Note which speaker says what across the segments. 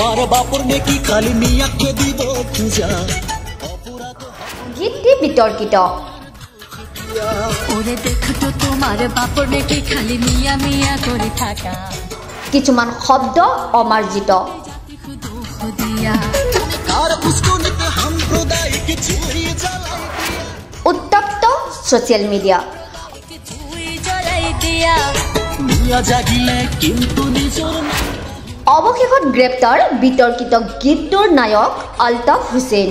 Speaker 1: তোমার বাপর নেকি খালি মিয়াকে দিব পূজা
Speaker 2: গীতটি বিতর্কিত
Speaker 3: ওরে দেখতো তোমার বাপর নেকি খালি মিয়া মিয়া করে থাকা
Speaker 2: কিছুমান শব্দ অমাৰ্জিত উত্তপ্ত ছ'চিয়েল মিডিয়া অৱশেষত গ্ৰেপ্তাৰ বিতৰ্কিত গীতটোৰ নায়ক আলতাফ হুছেইন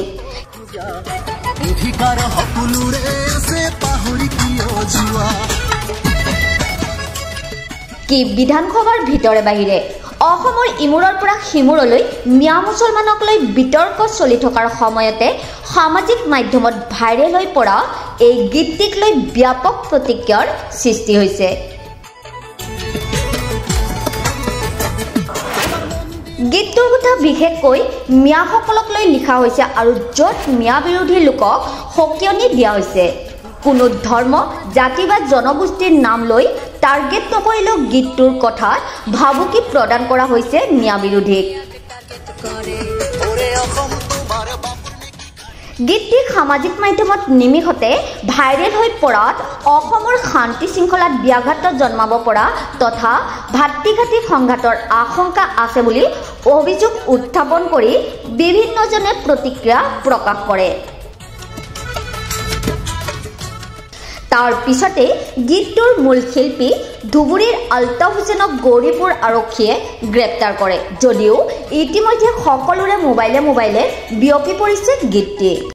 Speaker 2: কি বিধানসভাৰ ভিতৰে বাহিৰে অসমৰ ইমূৰৰ পৰা সিমূৰলৈ মিয়া মুছলমানক লৈ বিতৰ্ক চলি থকাৰ সময়তে সামাজিক মাধ্যমত ভাইৰেল হৈ পৰা এই গীতটিক লৈ ব্যাপক প্ৰতিক্ৰিয়াৰ সৃষ্টি হৈছে গীতটোৰ কথা বিশেষকৈ মিয়াসকলক লৈ লিখা হৈছে আৰু য'ত মিয়া বিৰোধী লোকক সকিয়নি দিয়া হৈছে কোনো ধৰ্ম জাতি বা জনগোষ্ঠীৰ নাম লৈ টাৰ্গেট নকৰিলেও গীতটোৰ কথাত ভাবুকি প্ৰদান কৰা হৈছে মিয়া বিৰোধীক গীতটি সামাজিক মাধ্যমত নিমিষতে ভাইৰেল হৈ পৰাত অসমৰ শান্তি শৃংখলাত ব্যাঘাত জন্মাব পৰা তথা ভাতৃঘাতী সংঘাতৰ আশংকা আছে বুলি অভিযোগ উত্থাপন কৰি বিভিন্নজনে প্ৰতিক্ৰিয়া প্ৰকাশ কৰে তাৰ পিছতে গীতটোৰ মূল শিল্পী ধুবুৰীৰ আলতাফ হুছেইনক গৌৰীপুৰ আৰক্ষীয়ে গ্ৰেপ্তাৰ কৰে যদিও ইতিমধ্যে সকলোৰে মোবাইলে বিয়পি পৰিছে গীতটি